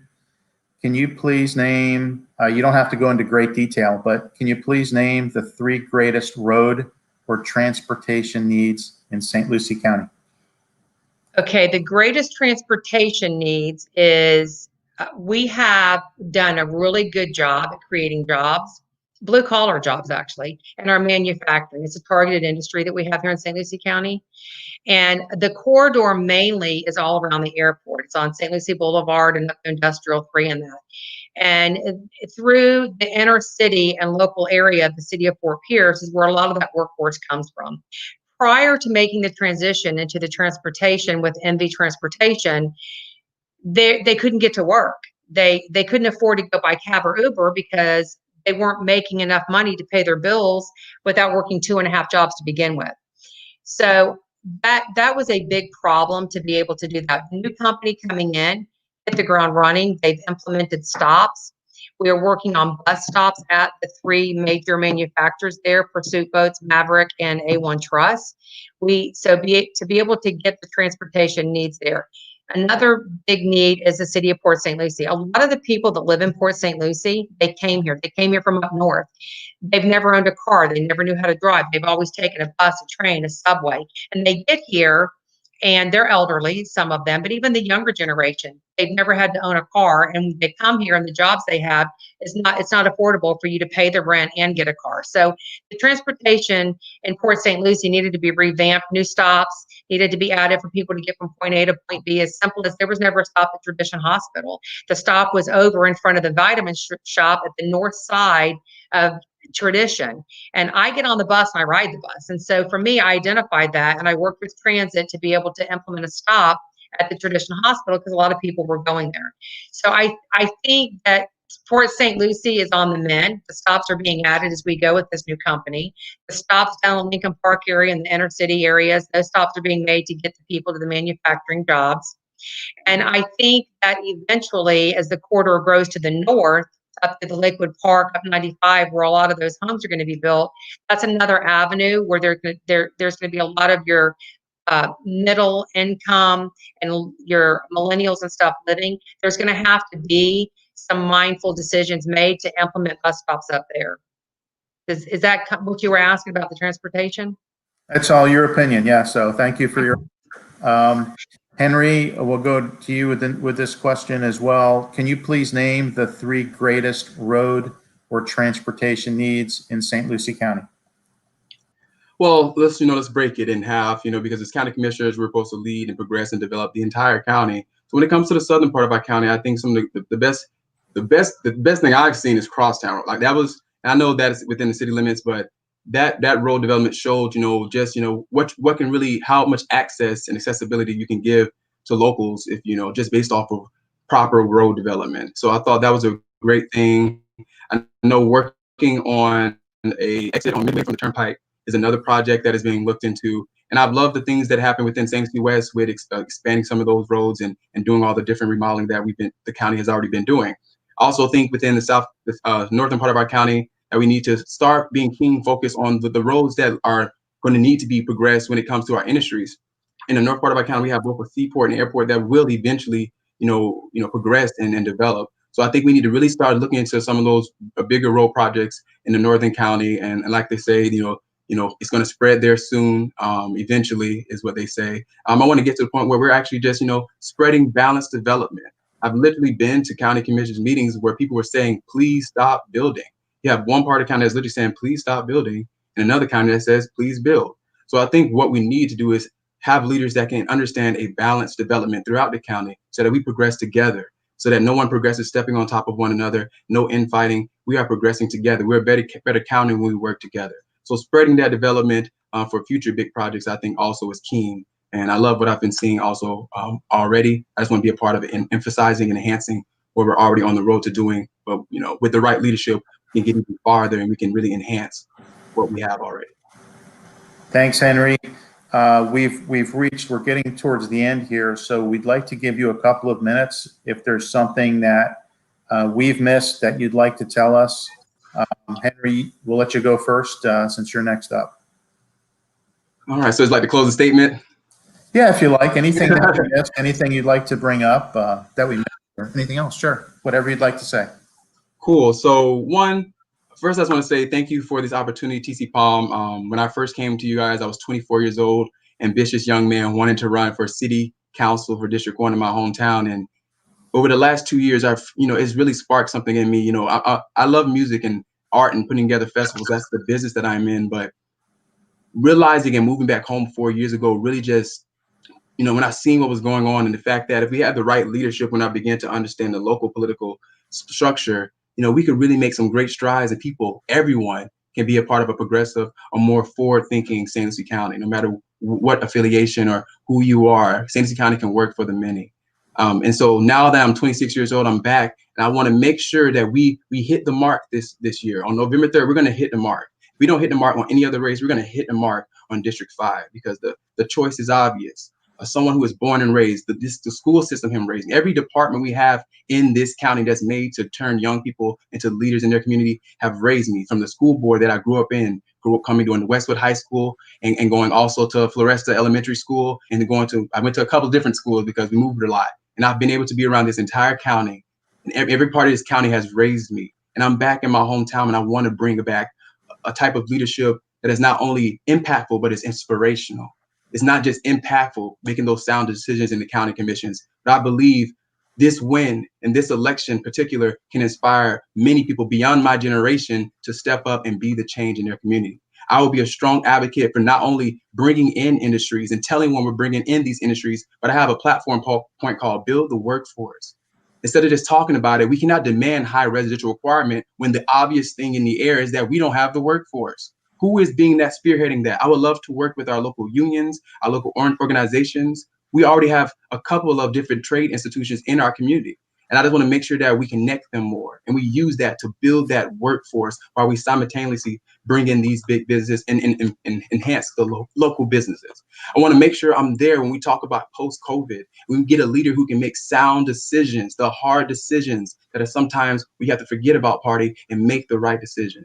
Can you please name, you don't have to go into great detail, but can you please name the 3 greatest road or transportation needs in St. Lucie County? Okay, the greatest transportation needs is we have done a really good job at creating jobs, blue collar jobs actually, in our manufacturing. It's a targeted industry that we have here in St. Lucie County. And the corridor mainly is all around the airport. It's on St. Lucie Boulevard and up to Industrial 3 and that. And through the inner city and local area of the city of Fort Pierce is where a lot of that workforce comes from. Prior to making the transition into the transportation with MV Transportation, they couldn't get to work. They couldn't afford to go by cab or Uber because they weren't making enough money to pay their bills without working 2.5 jobs to begin with. So that was a big problem to be able to do that. The new company coming in, hit the ground running. They've implemented stops. We are working on bus stops at the 3 major manufacturers there, Pursuit Boats, Maverick, and A1 Truss. To be able to get the transportation needs there. Another big need is the city of Port St. Lucie. A lot of the people that live in Port St. Lucie, they came here. They came here from up north. They've never owned a car. They never knew how to drive. They've always taken a bus, a train, a subway. And they get here and they're elderly, some of them, but even the younger generation, they've never had to own a car. And they come here and the jobs they have it's not affordable for you to pay the rent and get a car. So the transportation in Port St. Lucie needed to be revamped, new stops, needed to be added for people to get from point A to point B. As simple as there was never a stop at Tradition Hospital. The stop was over in front of the vitamin shop at the north side of Tradition. And I get on the bus and I ride the bus. And so for me, I identified that and I worked with transit to be able to implement a stop at the Tradition Hospital because a lot of people were going there. So I think that Port St. Lucie is on the mend. The stops are being added as we go with this new company. The stops down in Lincoln Park area and the inner city areas, those stops are being made to get the people to the manufacturing jobs. And I think that eventually, as the corridor grows to the north, up to the Lakewood Park, up 95, where a lot of those homes are going to be built, that's another avenue where there's going to be a lot of your middle income and your millennials and stuff living. There's going to have to be some mindful decisions made to implement bus stops up there. Is that what you were asking about the transportation? That's all your opinion. Yeah. So thank you for your, Henry, we'll go to you with this question as well. Can you please name the 3 greatest road or transportation needs in St. Lucie County? Well, let's break it in half, because as county commissioners, we're supposed to lead and progress and develop the entire county. So when it comes to the southern part of our county, I think some of the best thing I've seen is Crosstown. Like that was, I know that is within the city limits, but that road development showed, what can really, how much access and accessibility you can give to locals if, just based off of proper road development. So I thought that was a great thing. I know working on a exit on Midway from the Turnpike is another project that is being looked into. And I've loved the things that happen within St. Lucie West with expanding some of those roads and doing all the different remodeling that the county has already been doing. I also think within the northern part of our county that we need to start being keen focused on the roads that are going to need to be progressed when it comes to our industries. In the north part of our county, we have both a seaport and airport that will eventually, progress and develop. So I think we need to really start looking into some of those bigger road projects in the northern county. And like they say, it's going to spread there soon. Eventually is what they say. I want to get to the point where we're actually just, spreading balanced development. I've literally been to county commissioners meetings where people were saying, please stop building. You have one part of the county that's literally saying, please stop building, and another county that says, please build. So I think what we need to do is have leaders that can understand a balanced development throughout the county so that we progress together, so that no one progresses stepping on top of one another, no infighting. We are progressing together. We're a better county when we work together. So spreading that development for future big projects, I think also is key. And I love what I've been seeing also already. I just want to be a part of it and emphasizing and enhancing what we're already on the road to doing. But, with the right leadership, we can get even farther and we can really enhance what we have already. Thanks, Henry. We're getting towards the end here, so we'd like to give you a couple of minutes if there's something that we've missed that you'd like to tell us. Henry, we'll let you go first since you're next up. All right, so it's like the closing statement. Yeah, if you like, anything that we missed, anything you'd like to bring up that we missed, or anything else, sure, whatever you'd like to say. Cool. So first I just want to say thank you for this opportunity, TCPalm. When I first came to you guys, I was 24 years old, ambitious young man wanting to run for city council for District 1 in my hometown. And over the last 2 years, it's really sparked something in me. I love music and art and putting together festivals. That's the business that I'm in. But realizing and moving back home 4 years ago really just, when I seen what was going on and the fact that if we had the right leadership, when I began to understand the local political structure, we could really make some great strides and everyone can be a part of a progressive, a more forward-thinking St. Lucie County, no matter what affiliation or who you are. St. Lucie County can work for the many. And so now that I'm 26 years old, I'm back and I want to make sure that we hit the mark this year. On November 3rd, we're going to hit the mark. If we don't hit the mark on any other race, we're going to hit the mark on District 5 because the choice is obvious. Someone who was born and raised, the school system him raising, every department we have in this county that's made to turn young people into leaders in their community have raised me. From the school board that I grew up coming to Westwood High School and going also to Floresta Elementary School and I went to a couple of different schools because we moved a lot. And I've been able to be around this entire county, and every part of this county has raised me. And I'm back in my hometown and I want to bring back a type of leadership that is not only impactful, but is inspirational. It's not just impactful, making those sound decisions in the county commissions, but I believe this win and this election in particular can inspire many people beyond my generation to step up and be the change in their community. I will be a strong advocate for not only bringing in industries and telling when we're bringing in these industries, but I have a platform point called Build the Workforce. Instead of just talking about it, we cannot demand high residential requirement when the obvious thing in the air is that we don't have the workforce. Who is being that spearheading that? I would love to work with our local unions, our local organizations. We already have a couple of different trade institutions in our community. And I just want to make sure that we connect them more. And we use that to build that workforce while we simultaneously bring in these big businesses and enhance the local businesses. I want to make sure I'm there when we talk about post-COVID. We get a leader who can make sound decisions, the hard decisions that are sometimes we have to forget about party and make the right decision.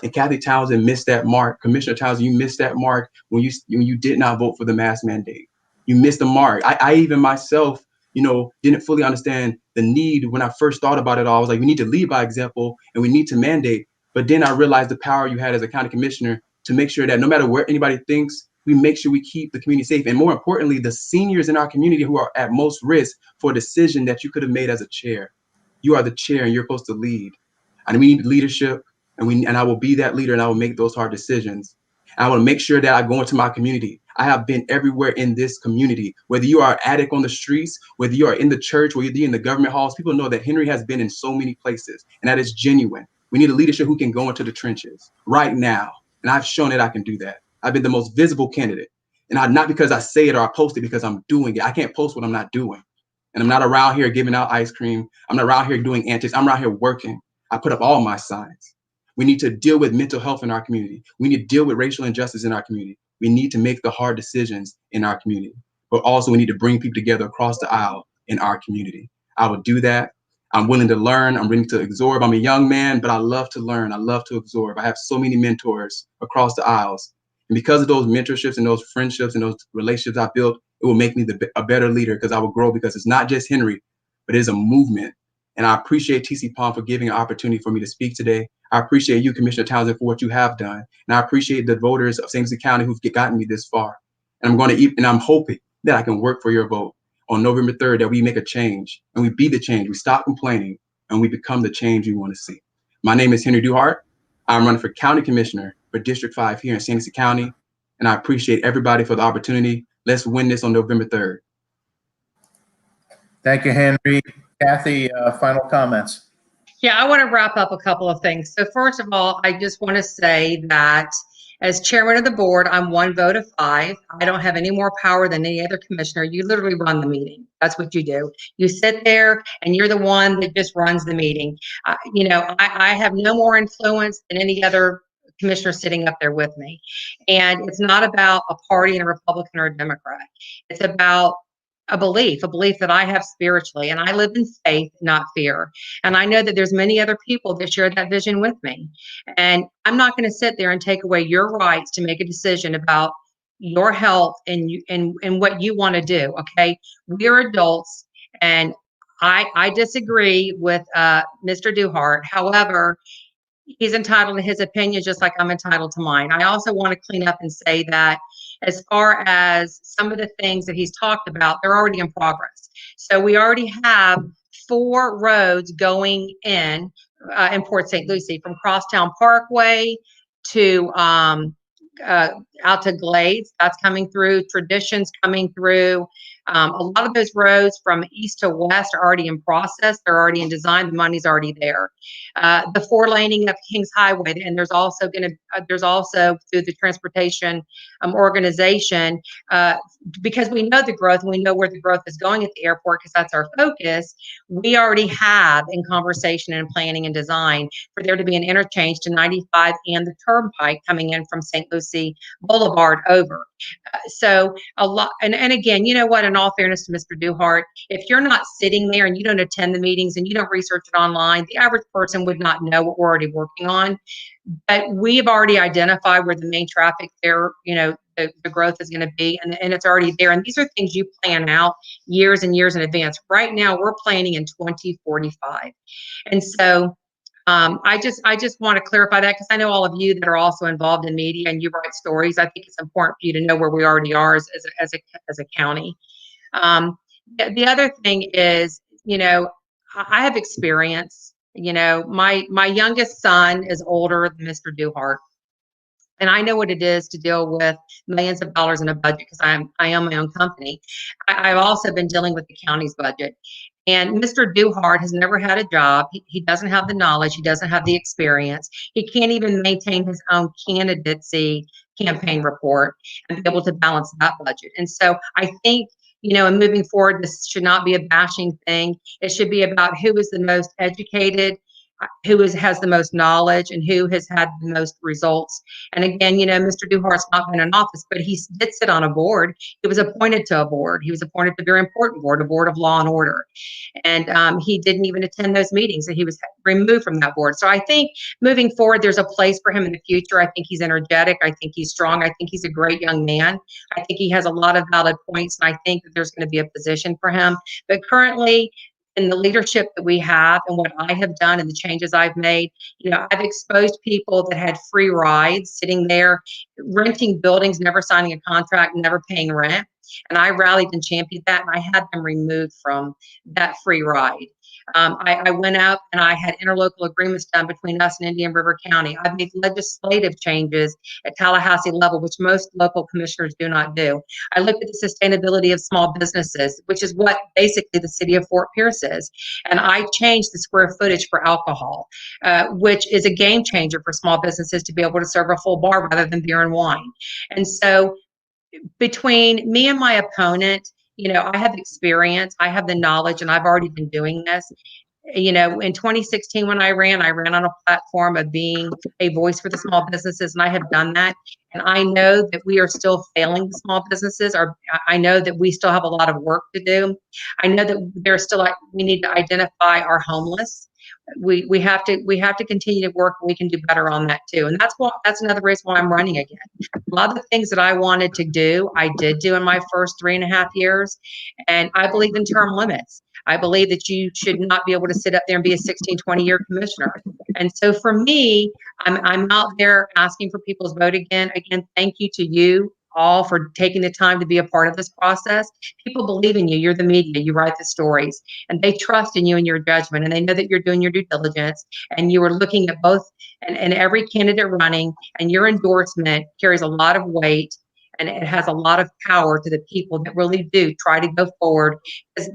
And Cathy Townsend missed that mark. Commissioner Townsend, you missed that mark when you did not vote for the mask mandate. You missed the mark. I even myself, didn't fully understand the need when I first thought about it all. I was like, we need to lead by example and we need to mandate. But then I realized the power you had as a county commissioner to make sure that no matter where anybody thinks, we make sure we keep the community safe. And more importantly, the seniors in our community who are at most risk for a decision that you could have made as a chair. You are the chair and you're supposed to lead. And we need leadership and I will be that leader and I will make those hard decisions. And I want to make sure that I go into my community. I have been everywhere in this community, whether you are an addict on the streets, whether you are in the church, whether you're in the government halls, people know that Henry has been in so many places and that is genuine. We need a leadership who can go into the trenches right now. And I've shown that I can do that. I've been the most visible candidate. And not because I say it or I post it, because I'm doing it. I can't post what I'm not doing. And I'm not around here giving out ice cream. I'm not around here doing antics. I'm around here working. I put up all my signs. We need to deal with mental health in our community. We need to deal with racial injustice in our community. We need to make the hard decisions in our community. But also we need to bring people together across the aisle in our community. I will do that. I'm willing to learn. I'm willing to absorb. I'm a young man, but I love to learn. I love to absorb. I have so many mentors across the aisles. And because of those mentorships and those friendships and those relationships I built, it will make me a better leader because I will grow, because it's not just Henry, but it is a movement. And I appreciate TCPalm for giving an opportunity for me to speak today. I appreciate you, Commissioner Townsend, for what you have done. And I appreciate the voters of St. Lucie County who've gotten me this far. And I'm hoping that I can work for your vote on November 3rd, that we make a change and we be the change. We stop complaining and we become the change we want to see. My name is Henry Duhart. I'm running for County Commissioner for District 5 here in St. Lucie County. And I appreciate everybody for the opportunity. Let's win this on November 3rd. Thank you, Henry. Cathy, final comments. Yeah, I want to wrap up a couple of things. So first of all, I just want to say that as chairman of the board, I'm 1 vote of 5. I don't have any more power than any other commissioner. You literally run the meeting. That's what you do. You sit there and you're the one that just runs the meeting. I have no more influence than any other commissioner sitting up there with me. And it's not about a party and a Republican or a Democrat. It's about a belief that I have spiritually, and I live in faith, not fear. And I know that there's many other people that share that vision with me. And I'm not going to sit there and take away your rights to make a decision about your health and what you want to do. Okay. We're adults, and I disagree with Mr. Duhart. However, he's entitled to his opinion just like I'm entitled to mine. I also want to clean up and say that as far as some of the things that he's talked about, they're already in progress. So we already have 4 roads going in Port St. Lucie, from Crosstown Parkway to out to Glades. That's coming through. Tradition's coming through. A lot of those roads from east to west are already in process. They're already in design. The money's already there. The 4-laning of Kings Highway, and there's also through the transportation organization, because we know the growth and we know where the growth is going at the airport, because that's our focus. We already have in conversation and planning and design for there to be an interchange to 95 and the turnpike coming in from St. Lucie Boulevard over. So a lot, and again, you know what, in all fairness to Mr. Duhart, if you're not sitting there and you don't attend the meetings and you don't research it online, the average person would not know what we're already working on. But we've already identified where the main traffic there, the growth is going to be, and it's already there. And these are things you plan out years and years in advance. Right now, we're planning in 2045. And so I just want to clarify that, because I know all of you that are also involved in media and you write stories. I think it's important for you to know where we already are as a county. The other thing is, I have experience. My youngest son is older than Mr. Duhart, and I know what it is to deal with millions of dollars in a budget because I own my own company. I've also been dealing with the county's budget. And Mr. Duhart has never had a job. He doesn't have the knowledge. He doesn't have the experience. He can't even maintain his own candidacy campaign report and be able to balance that budget. And so I think, you know, and moving forward, this should not be a bashing thing. It should be about who is the most educated, who has the most knowledge, and who has had the most results. And again, you know, Mr. Duhart's not been in office, but he did sit on a board. He was appointed to a board. He was appointed to a very important board, a board of law and order. And he didn't even attend those meetings, and he was removed from that board. So I think moving forward, there's a place for him in the future. I think he's energetic. I think he's strong. I think he's a great young man. I think he has a lot of valid points, and I think that there's going to be a position for him. But currently, in the leadership that we have and what I have done and the changes I've made, you know, I've exposed people that had free rides sitting there, renting buildings, never signing a contract, never paying rent. And I rallied and championed that, and I had them removed from that free ride. I went out and I had interlocal agreements done between us and Indian River County. I've made legislative changes at Tallahassee level, which most local commissioners do not do. I looked at the sustainability of small businesses, which is what basically the city of Fort Pierce is. And I changed the square footage for alcohol, which is a game changer for small businesses to be able to serve a full bar rather than beer and wine. And so between me and my opponent, you know, I have experience, I have the knowledge, and I've already been doing this. You know, in 2016, when I ran on a platform of being a voice for the small businesses, and I have done that. And I know that we are still failing the small businesses, or I know that we still have a lot of work to do. I know that there's still, we need to identify our homeless. We have to continue to work, and we can do better on that too. And that's another reason why I'm running again. A lot of the things that I wanted to do, I did do in my first 3.5 years. And I believe in term limits. I believe that you should not be able to sit up there and be a 16, 20-year commissioner. And so for me, I'm out there asking for people's vote again. Again, thank you to you all for taking the time to be a part of this process. People believe in you. You're the media. You write the stories, and they trust in you and your judgment, and they know that you're doing your due diligence, and you are looking at both and every candidate running, and your endorsement carries a lot of weight, and it has a lot of power to the people that really do try to go forward.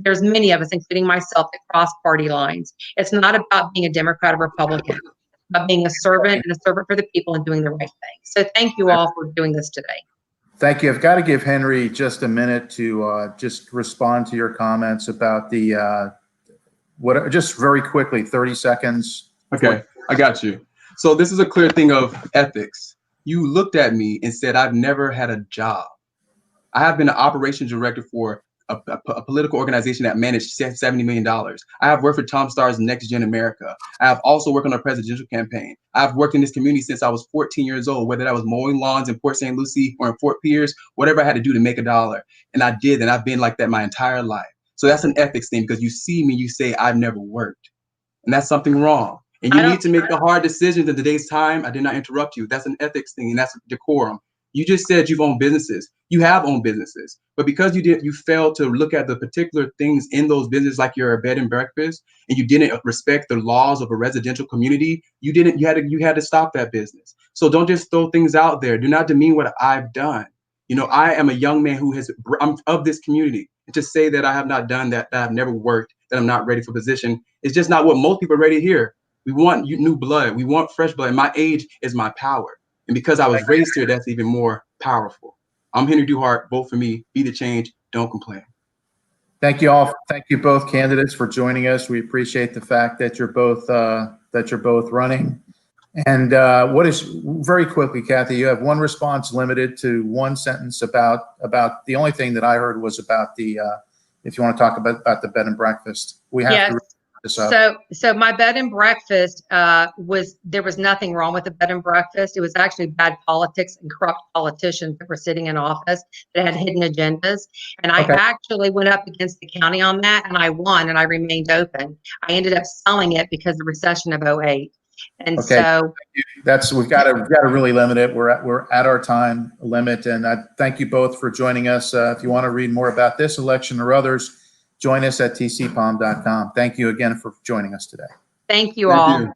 There's many of us, including myself, that cross party lines. It's not about being a Democrat or Republican, it's about being a servant and a servant for the people and doing the right thing. So thank you all for doing this today. Thank you. I've got to give Henry just a minute to just respond to your comments about the, just very quickly, 30 seconds. Okay, I got you. So this is a clear thing of ethics. You looked at me and said, I've never had a job. I have been an operations director for a political organization that managed $70 million. I have worked for Tom Starr's Next Gen America. I have also worked on a presidential campaign. I've worked in this community since I was 14 years old, whether that was mowing lawns in Port St. Lucie or in Fort Pierce, whatever I had to do to make a dollar. And I did, and I've been like that my entire life. So that's an ethics thing, because you see me, you say, I've never worked. And that's something wrong. And you need to make the hard decisions in today's time. I did not interrupt you. That's an ethics thing, and that's decorum. You just said you've owned businesses. You have owned businesses, but because you failed to look at the particular things in those businesses, like your bed and breakfast, and you didn't respect the laws of a residential community, you had to stop that business. So don't just throw things out there. Do not demean what I've done. You know, I am a young man I'm of this community. And to say that I have not done that I've never worked, that I'm not ready for position, it's just not what most people are ready to hear. We want new blood. We want fresh blood. And my age is my power. And because I was raised here, that's even more powerful. I'm Henry Duhart. Vote for me. Be the change. Don't complain. Thank you all. Thank you both candidates for joining us. We appreciate the fact that you're both running. And what is, very quickly, Cathy, you have one response limited to one sentence about the only thing that I heard was about the if you want to talk about the bed and breakfast. We have to. So my bed and breakfast there was nothing wrong with the bed and breakfast. It was actually bad politics and corrupt politicians that were sitting in office that had hidden agendas. And I actually went up against the county on that, and I won, and I remained open. I ended up selling it because of the recession of 2008. And so we've got to really limit it. We're at our time limit, and I thank you both for joining us. If you want to read more about this election or others, join us at tcpalm.com. Thank you again for joining us today. Thank you all.